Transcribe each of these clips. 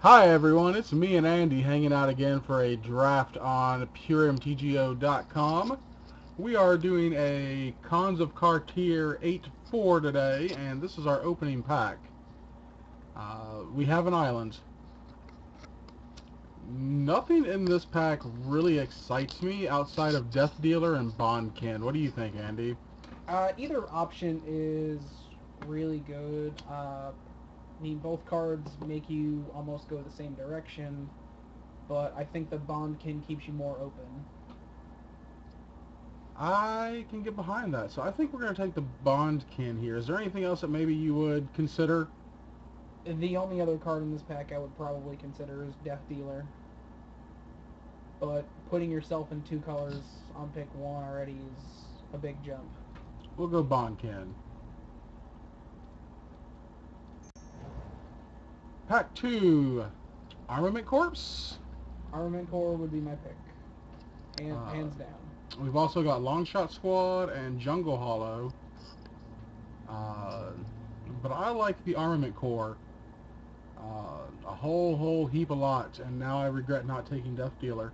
Hi everyone, it's me and Andy hanging out again for a draft on PureMTGO.com. We are doing a Cons of Cartier 8-4 today, and this is our opening pack. We have an island. Nothing in this pack really excites me outside of Death Dealer and Bondkin. What do you think, Andy? Either option is really good. Both cards make you almost go the same direction, but I think the Bondkin keeps you more open. I can get behind that, so I think we're going to take the Bondkin here. Is there anything else that maybe you would consider? The only other card in this pack I would probably consider is Death Dealer, but putting yourself in two colors on pick one already is a big jump. We'll go Bondkin. Pack 2, Armament Corps. Armament Core would be my pick, Uh, hands down. we've also got Longshot Squad and Jungle Hollow. Uh, but I like the Armament Core a whole heap a lot, and now I regret not taking Death Dealer.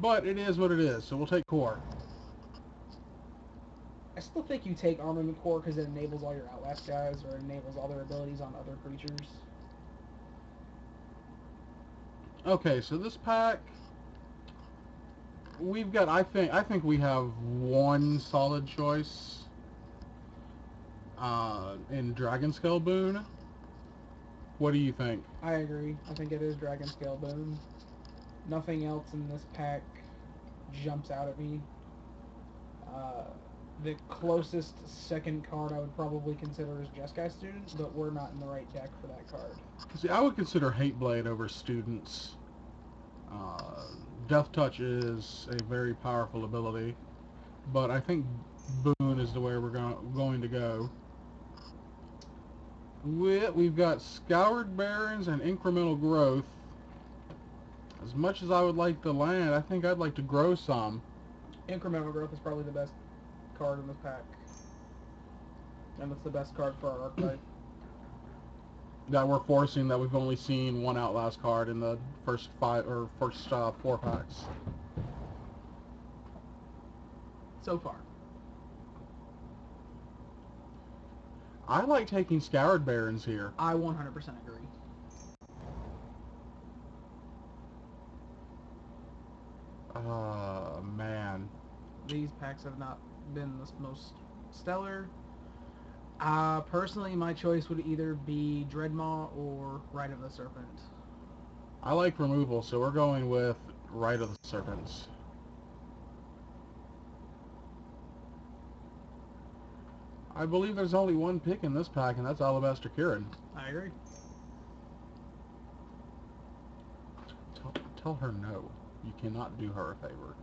But it is what it is, so we'll take Core. I still think you take Armament Core because it enables all your Outlast guys or enables all their abilities on other creatures. Okay, so this pack, we've got, I think we have one solid choice in Dragon Scale Boon. What do you think? I agree. I think it is Dragon Scale Boom. Nothing else in this pack jumps out at me. Uh, the closest second card I would probably consider is Jeskai Student, but we're not in the right deck for that card. See, I would consider Hateblade over Students. Uh, Death Touch is a very powerful ability, but I think Boon is the way we're going to go. We've got Scoured Barrens and Incremental Growth. As much as I would like the land, I think I'd like to grow some. Incremental Growth is probably the best card in this pack, and it's the best card for our archetype. That we're forcing that we've only seen one Outlast card in the first four packs. So far. I like taking Scoured Barrens here. I 100% agree. Man. These packs have not been the most stellar. Personally, my choice would either be Dreadmaw or Rite of the Serpent. I like removal, so we're going with Rite of the Serpents. I believe there's only one pick in this pack, and that's Alabaster Kirin. I agree. Tell her no. You cannot do her a favor.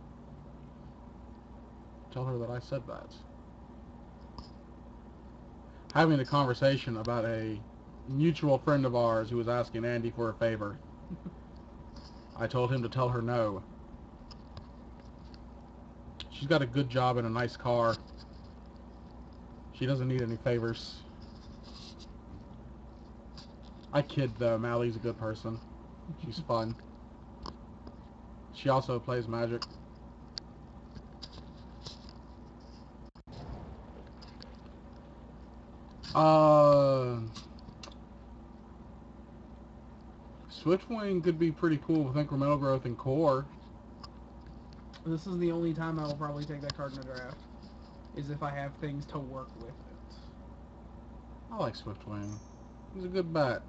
Tell her that I said that. Having a conversation about a mutual friend of ours who was asking Andy for a favor. I told him to tell her no. She's got a good job and a nice car. She doesn't need any favors. I kid though, Mally's a good person. She's fun. She also plays Magic. Uh, Switchwing could be pretty cool with incremental growth and core. This is the only time I will probably take that card in a draft, is if I have things to work with it. I like Swiftwing. He's a good bat.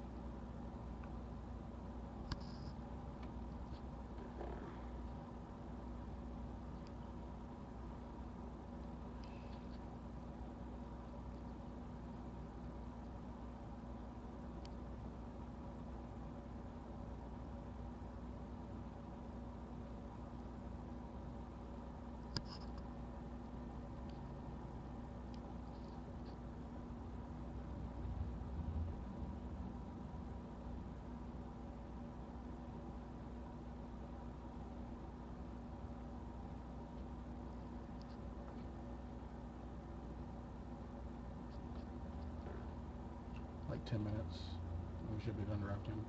Like 10 minutes. We should be done drafting.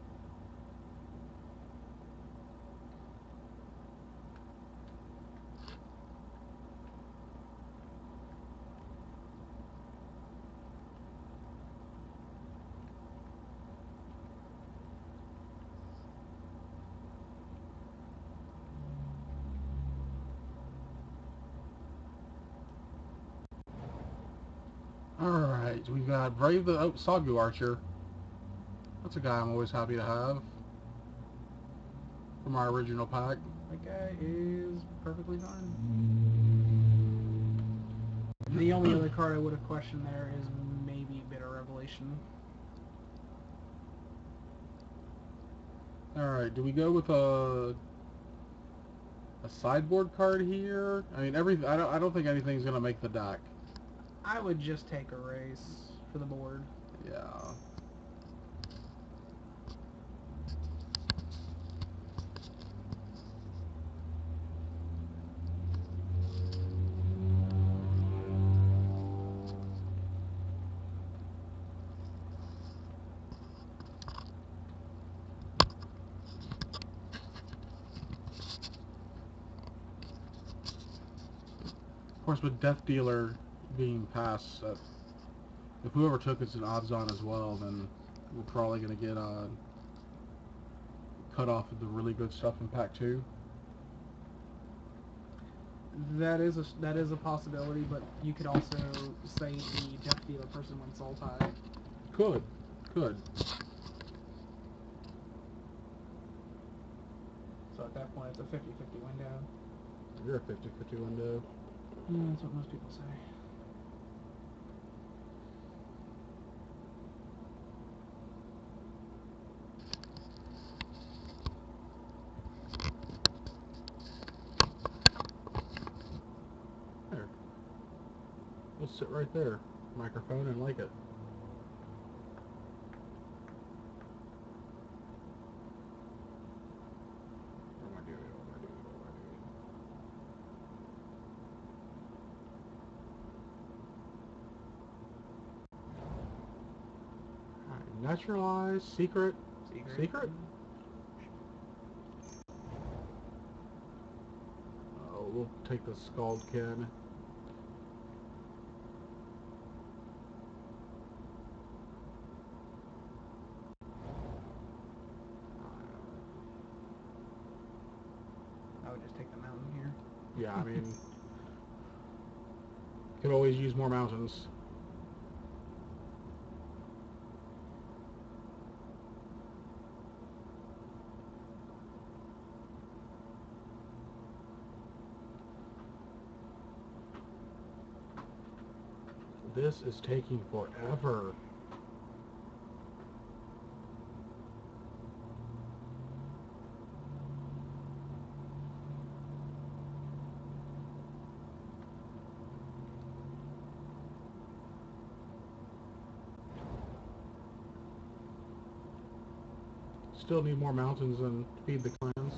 Alright, we've got Brave the Sagu Archer. That's a guy I'm always happy to have from our original pack. That guy is perfectly fine. The only other card I would have questioned there is maybe Bitter Revelation. Alright, do we go with a sideboard card here? I mean, I don't think anything's gonna make the deck. I would just take a race for the board. Yeah. Of course, with Death Dealer being passed, if whoever took it's an Abzan as well, then we're probably going to get cut off of the really good stuff in Pack 2. That is a possibility, but you could also say the Death Dealer person went Soul Tie. Could. So at that point, it's a 50-50 window. You're a 50-50 window. That's what most people say. There. We'll sit right there. Microphone and like it. What am I doing? Alright, naturalized, secret. Secret? Oh, we'll take the Scaldkin. I would just take the mountain here. Yeah, I mean, could always use more mountains. This is taking forever. Still need more mountains and feed the clans.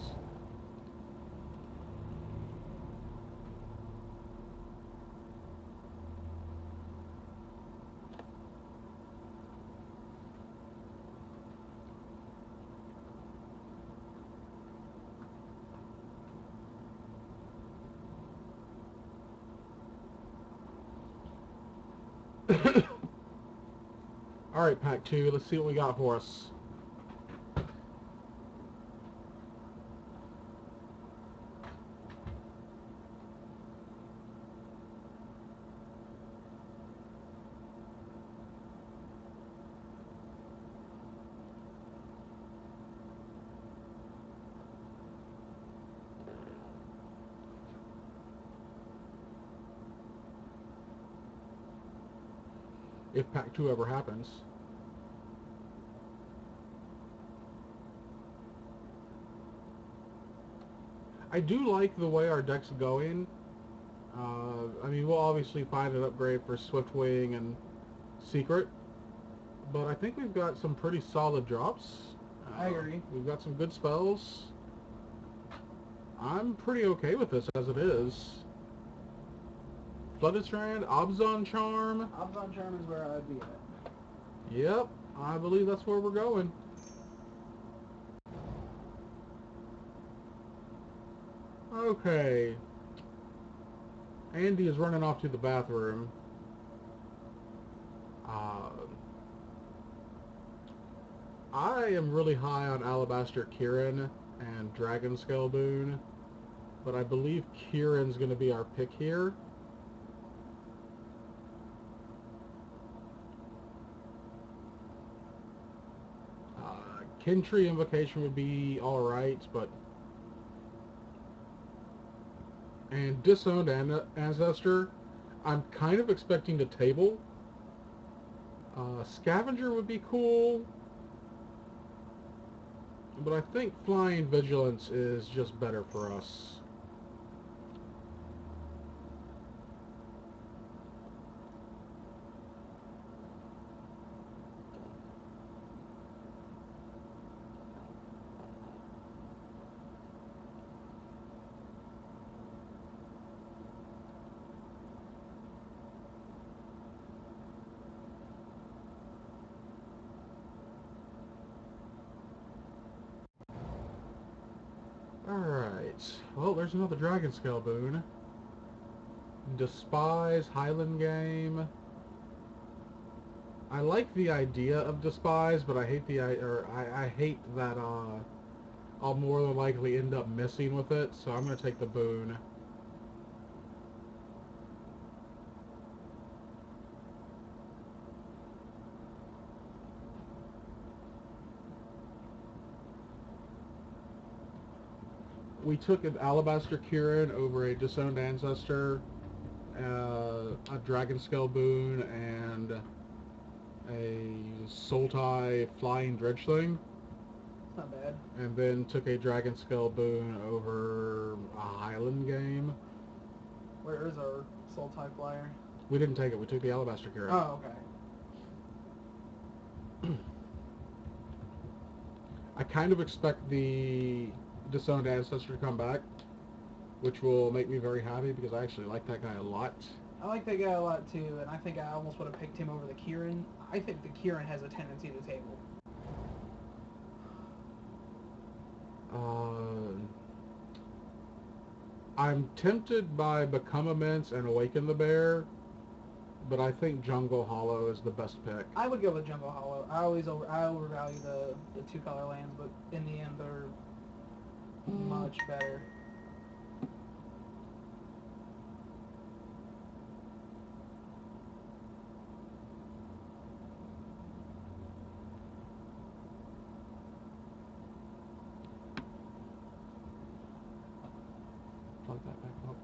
Alright, Pack 2, let's see what we got for us. If Pack 2 ever happens. I do like the way our deck's going. I mean, we'll obviously find an upgrade for Swiftwing and Secret, but I think we've got some pretty solid drops. I agree. We've got some good spells. I'm pretty okay with this as it is. Flooded Strand, Abzan Charm. Abzan Charm is where I'd be at. Yep, I believe that's where we're going. Okay. Andy is running off to the bathroom. I am really high on Alabaster Kieran and Dragon Scale Boon, but I believe Kieran's going to be our pick here. Kintree Invocation would be alright, but... And Disowned Ancestor, I'm kind of expecting to table. Scavenger would be cool. But I think Flying Vigilance is just better for us. Alright. Well, there's another Dragon Scale boon. Despise Highland game. I like the idea of Despise, but I hate I hate that I'll more than likely end up missing with it, so I'm gonna take the boon. We took an Alabaster Kieran over a Disowned Ancestor, a Dragon Scale boon, and a Sultai Flying Dredgeling. Not bad. And then took a Dragon Scale boon over a Highland game. Where is our Soul Tie Flyer? We didn't take it, we took the Alabaster Kieran. Oh, okay. I kind of expect the Disowned Ancestor to come back, which will make me very happy because I actually like that guy a lot. I like that guy a lot too, and I think I almost would have picked him over the Kieran. I think the Kieran has a tendency to table. I'm tempted by Become Immense and Awaken the Bear, but I think Jungle Hollow is the best pick. I would go with Jungle Hollow. I overvalue the 2-color lands, but in the end they're much better. Plug that back up.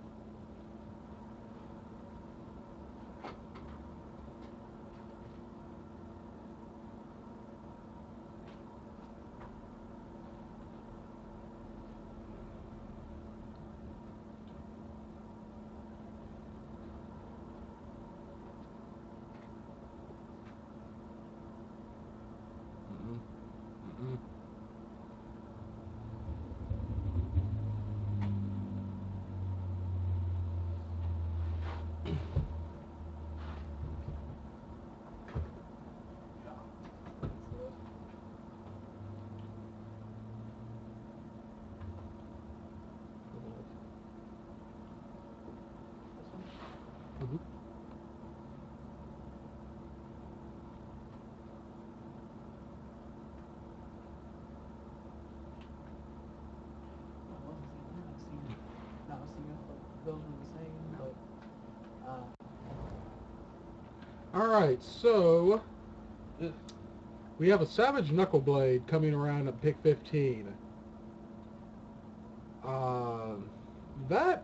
Not seeing if like those were the same, but Alright, so we have a Savage Knuckleblade coming around at pick 15. That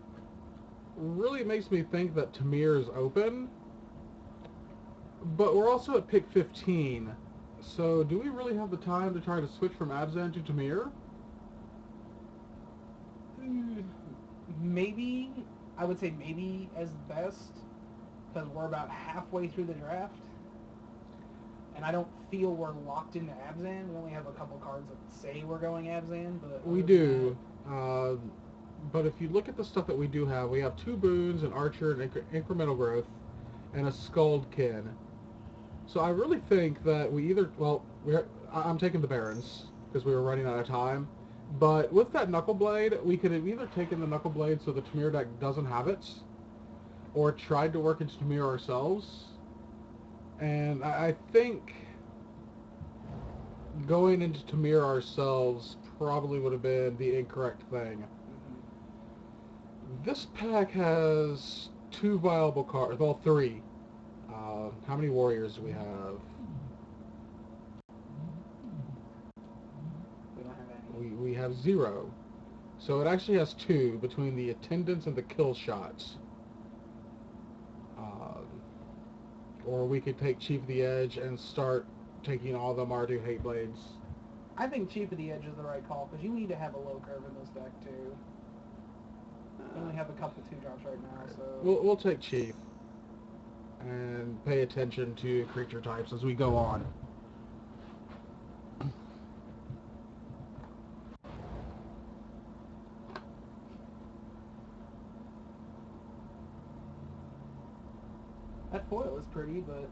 really makes me think that Tamir is open, but we're also at pick 15. So do we really have the time to try to switch from Abzan to Tamir? maybe I would say maybe as best, because we're about halfway through the draft, and I don't feel we're locked into Abzan. We only have a couple cards that say we're going Abzan, but We do. But if you look at the stuff that we do have, we have 2 boons, an Archer, and Incremental Growth, and a Skuldkin. So I really think that we either, well, I'm taking the Barons, because we were running out of time. But with that Knuckleblade, we could have either taken the Knuckleblade so the Tamir deck doesn't have it, or tried to work into Tamir ourselves. And I think going into Tamir ourselves probably would have been the incorrect thing. This pack has 2 viable cards, well, 3. How many warriors do we have? have 0. So it actually has 2 between the attendance and the kill shots. Or we could take Chief of the Edge and start taking all the Mardu Hate Blades. I think Chief of the Edge is the right call, because you need to have a low curve in this deck, too. We only have a couple 2-drops right now, so... We'll take Chief. And pay attention to creature types as we go on. That foil is pretty, but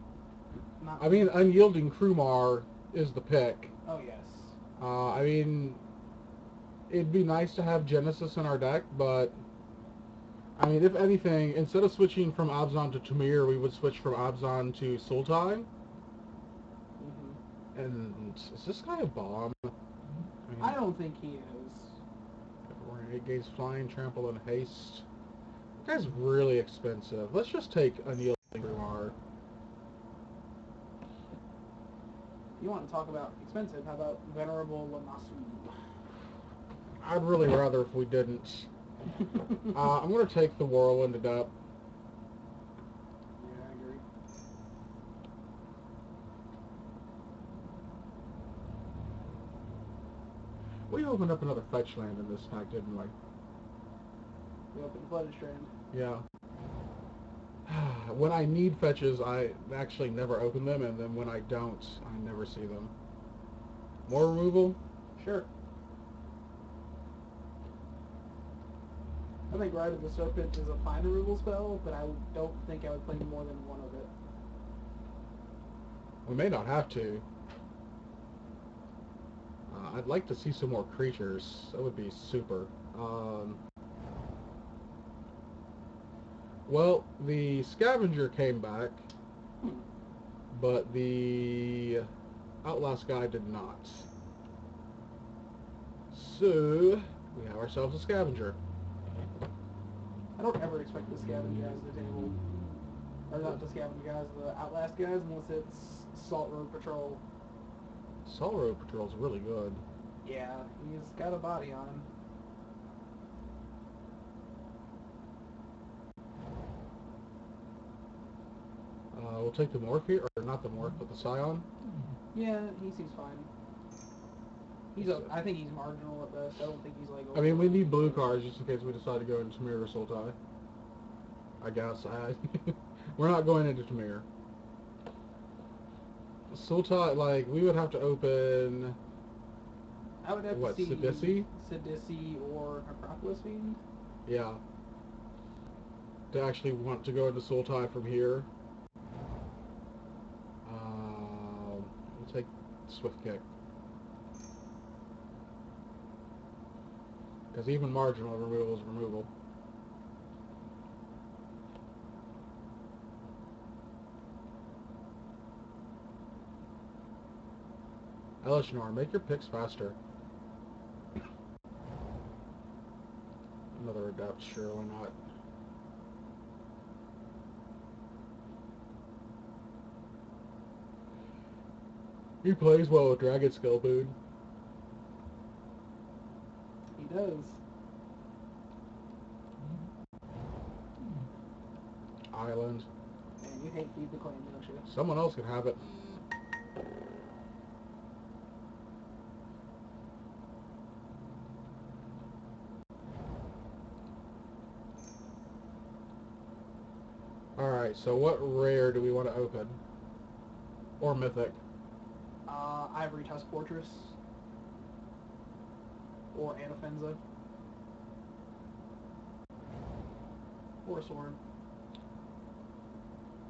not... I mean, Unyielding Krumar is the pick. Oh, yes. I mean, it'd be nice to have Genesis in our deck, but... I mean, if anything, instead of switching from Abzan to Tamir, we would switch from Abzan to Sultai. Mm-hmm. And is this guy a bomb? I don't think he is. We're going to gaze flying, trample, and haste. That guy's really expensive. Let's just take Unyielding Krumar. You want to talk about expensive? How about Venerable Lamasu? I'd really rather if we didn't. I'm going to take the Whirlwind Adept. Yeah, I agree. We opened up another fetch land in this pack, didn't we? We opened Flooded Strand. Yeah. When I need fetches, I actually never open them, and then when I don't, I never see them. More removal? Sure. I think Ride of the Serpent is a fine removal spell, but I don't think I would play more than one of it. We may not have to. I'd like to see some more creatures. That would be super. Well, the Scavenger came back, but the Outlast guy did not. So, we have ourselves a Scavenger. I don't ever expect the Scavenger guys at the table. Or not the Scavenger guys, the Outlast guys, unless it's Salt Road Patrol. Salt Road Patrol's really good. Yeah, he's got a body on him. We'll take the Morph here, or not the Morph, but the Scion. Yeah, he seems fine. I think he's marginal at best. I don't think he's like... I mean, we need blue cards just in case we decide to go into Tamir or Sultai. I guess. We're not going into Tamir. Sultai, like, we would have to open... I would have what, to see... Sidisi? Sidisi or Acropolis Fiend? Yeah. To actually want to go into Sultai from here. We'll take Swift Kick. Because even marginal removal is removal. Elishnor, make your picks faster. Another Adept, sure, why not? He plays well with Dragon Skill Boon. He does. Island. And you hate Feed the Claim, don't you? Someone else can have it. Alright, so what rare do we want to open? Or mythic? Ivory Tusk Fortress. Or Anafenza. Or a Sword.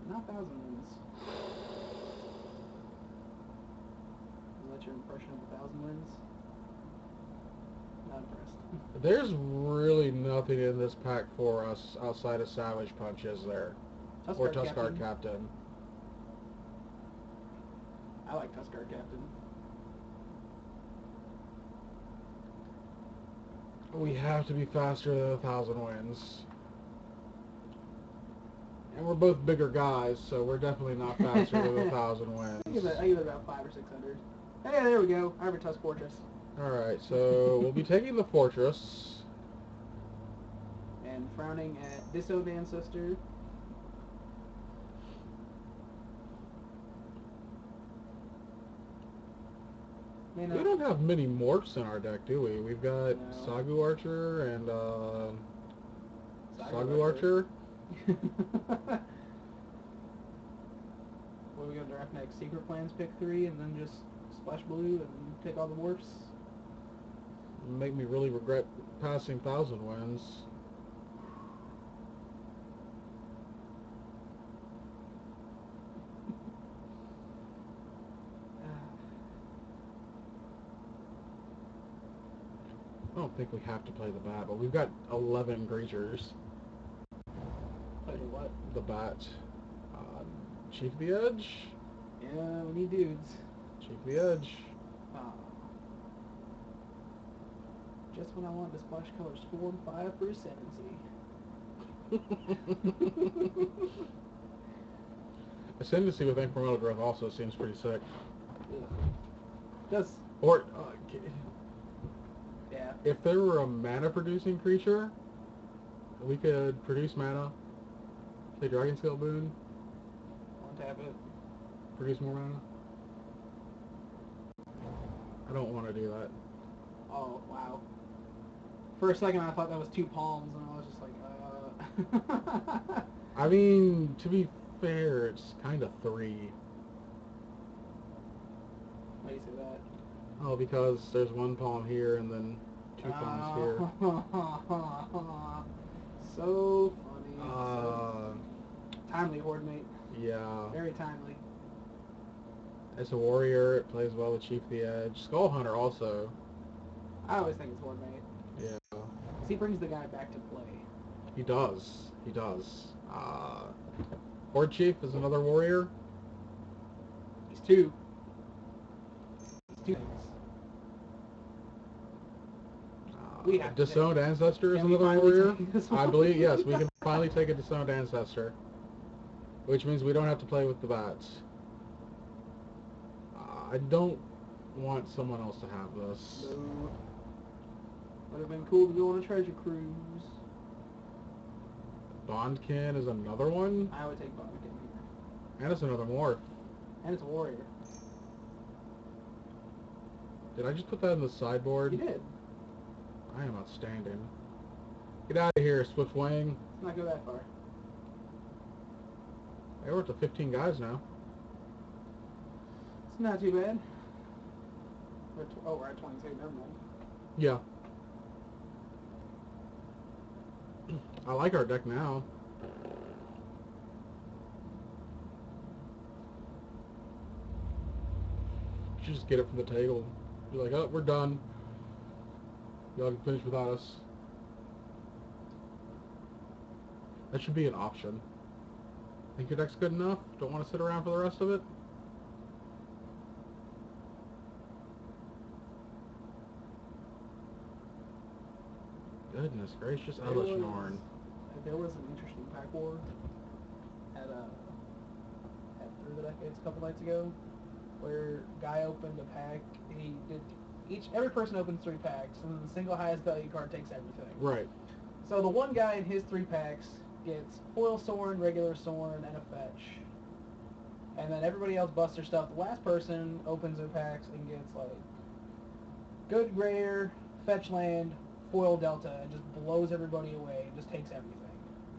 Not Thousand Winds. Is that your impression of the Thousand Winds? Not impressed. There's really nothing in this pack for us outside of Savage Punch, is there? Or Tuskar Captain. I like Tuskar Captain. We have to be faster than 1,000 Winds. And we're both bigger guys, so we're definitely not faster than 1,000 Winds. I give it about 500 or 600. Hey, there we go. Arbitus Fortress. Alright, so we'll be taking the fortress. And frowning at Disowned Ancestor. We don't have many morphs in our deck, do we? We've got No. Sagu Archer and Sagu Archer. What are we gonna draft next? Secret Plans, pick 3, and then just splash blue and take all the morphs? Make me really regret passing 1,000 wins. I don't think we have to play the bat, but we've got 11 creatures. Play the what? The bat. Chief the Edge? Yeah, we need dudes. Chief the Edge. Just when I wanted to splash colors 4 and 5 for ascendancy. Ascendancy with incremental growth also seems pretty sick. Does. Or, yeah. if there were a mana producing creature, we could produce mana, play Dragon Scale Boon, Untap it. produce more mana. I don't want to do that. Oh, wow. For a second I thought that was 2 palms, and I was just like, I mean, to be fair, it's kind of 3. Why do you say that? Oh, because there's 1 palm here and then 2 palms here. So funny. So timely, Horde Mate. Yeah. Very timely. As a warrior, it plays well with Chief the Edge. Skull Hunter also. I always think it's Horde Mate. Yeah. Because he brings the guy back to play. He does. He does. Horde Chief is another warrior. He's 2. He's 2 things. We have Disowned Ancestor is Can we another finally warrior. take this one? I believe, yes, we can finally take a Disowned Ancestor. Which means we don't have to play with the bats. I don't want someone else to have this. No. Would have been cool to go on a treasure cruise. Bondkin is another one. I would take Bondkin. And it's another morph. And it's a warrior. Did I just put that in the sideboard? You did. I am outstanding. Get out of here, Swift Wing. Let's not go that far. Hey, we're up to 15 guys now. It's not too bad. We're at 22. Never mind. Yeah. I like our deck now. You just get it from the table. You're like, oh, we're done. Y'all can finish without us. That should be an option. Think your deck's good enough? Don't want to sit around for the rest of it? Goodness gracious, Elish Norn. There was an interesting pack war at Through the Decades a couple nights ago, where guy opened a pack. He did every person opens 3 packs, and then the single highest value card takes everything. Right. So the one guy in his 3 packs gets foil Sorin, regular Sorin, and a fetch. And then everybody else busts their stuff. The last person opens their packs and gets like good rare, fetch land, foil delta, and just blows everybody away and just takes everything.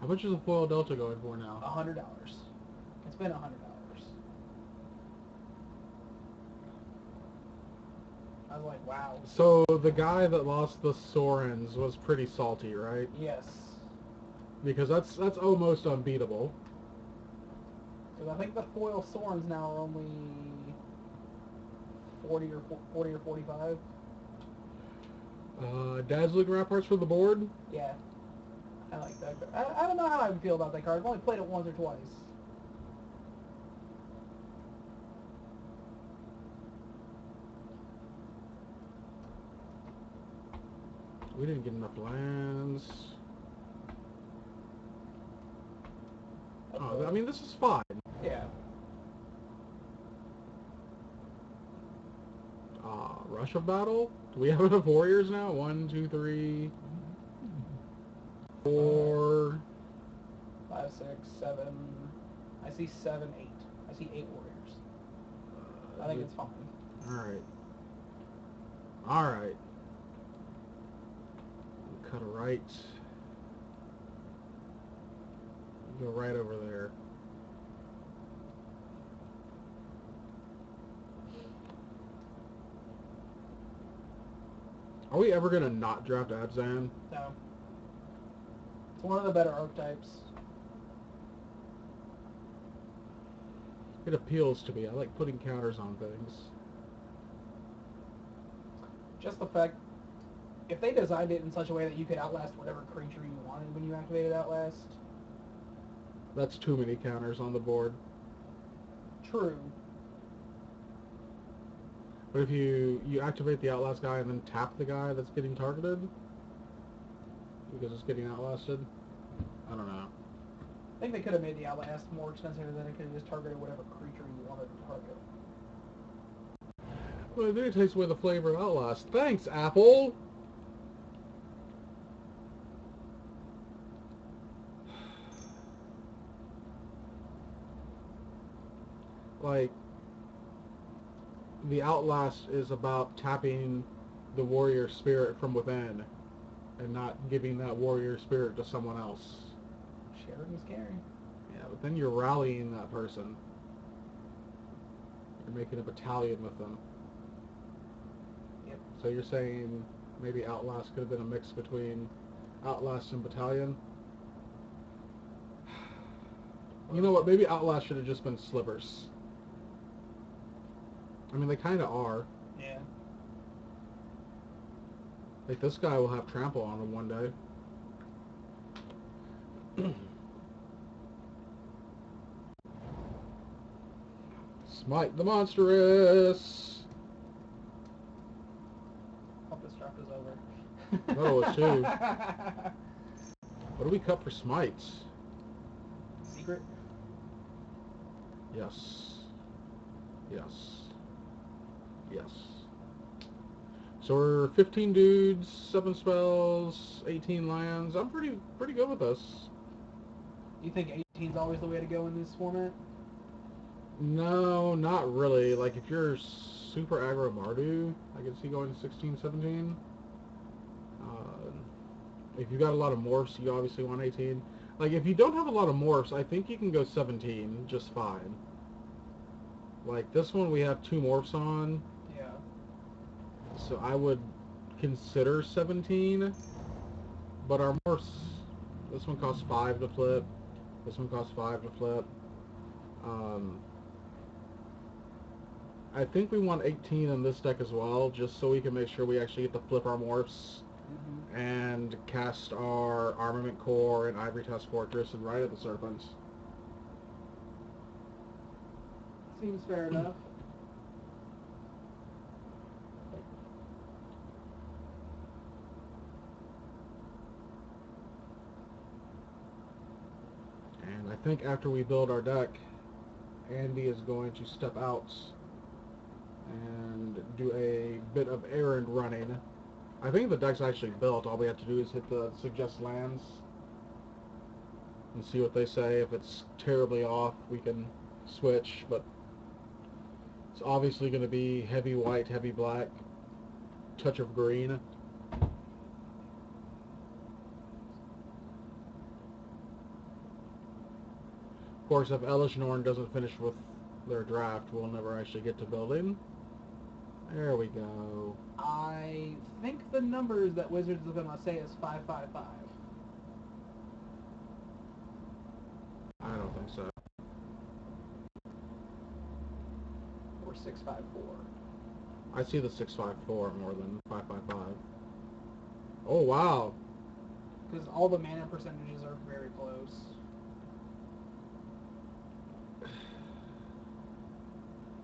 How much is a foil delta going for now? $100. It's been $100. I was like, wow. So the guy that lost the Sorens was pretty salty, right? Yes. Because that's almost unbeatable. Because I think the foil Sorens now are only 40 or 45. Dazzling Ramparts for the board? Yeah. I like that card. I don't know how I would feel about that card. I've only played it once or twice. We didn't get enough lands. Oh, I mean, this is fine. Yeah. rush of battle? Do we have enough warriors now? 1, 2, 3, 4. 5, 6, 7. I see 7, 8. I see 8 warriors. I think it's fine. Alright. Alright. Cut a right. Go right over there. Are we ever going to not draft Abzan? No. It's one of the better archetypes. It appeals to me. I like putting counters on things. Just the fact, if they designed it in such a way that you could outlast whatever creature you wanted when you activated Outlast. That's too many counters on the board. True. But if you activate the Outlast guy and then tap the guy that's getting targeted, because it's getting outlasted, I don't know. I think they could have made the Outlast more expensive, and then it could have just targeted whatever creature you wanted to target. Well, I think it takes away the flavor of Outlast. Thanks, Apple! Like, the Outlast is about tapping the warrior spirit from within and not giving that warrior spirit to someone else. Sharing is caring. Yeah, but then you're rallying that person. You're making a battalion with them. Yep. So you're saying maybe Outlast could have been a mix between Outlast and Battalion? You know what? Maybe Outlast should have just been Slivers. I mean, they kind of are. Yeah. Like, this guy will have trample on him one day. Smite the monstrous! Hope this draft is over. No, it's 2. What do we cut for smites? Secret? Yes. Yes. Yes. So we're 15 dudes, 7 spells, 18 lands. I'm pretty good with this. Do you think 18's always the way to go in this format? No, not really. Like, if you're super aggro Mardu, I could see going 16, 17. If you got a lot of morphs, you obviously want 18. Like, if you don't have a lot of morphs, I think you can go 17 just fine. Like, this one we have 2 morphs on. Yeah. So I would consider 17. But our morphs, this one costs 5 to flip. This one costs 5 to flip. I think we want 18 in this deck as well, just so we can make sure we actually get to flip our morphs and cast our Armament Core and Ivory Tusk Fortress and Ride of the Serpents. Seems fair enough. And I think after we build our deck, Andy is going to step out and do a bit of errand running. I think the deck's actually built. All we have to do is hit the suggest lands and see what they say. If it's terribly off, we can switch, but it's obviously going to be heavy white, heavy black, touch of green. Of course, if Elish Norn doesn't finish with their draft, we'll never actually get to building. There we go. I think the numbers that Wizards are going to say is 555. I don't think so. Or 654. I see the 654 more than 555. Oh, wow. Because all the mana percentages are very close.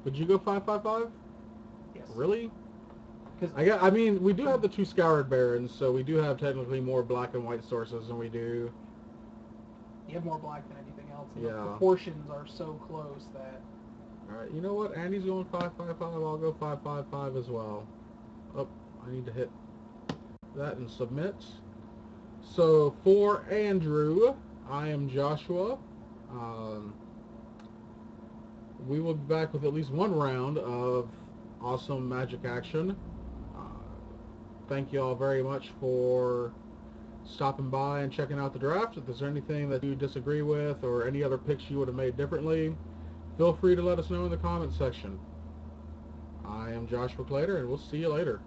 Would you go 555? Yes. Really? Because I mean, we do have the 2 Scoured Barons, so we do have technically more black and white sources than we do. you have more black than anything else, and Yeah. the proportions are so close that... Alright, you know what? Andy's going 555. I'll go 555 as well. Oh, I need to hit that and submit. So for Andrew, I am Joshua. Um, we will be back with at least one round of awesome Magic action. Uh, Thank you all very much for stopping by and checking out the draft. If there's anything that you disagree with or any other picks you would have made differently, feel free to let us know in the comments section. I am Joshua Clater, and we'll see you later.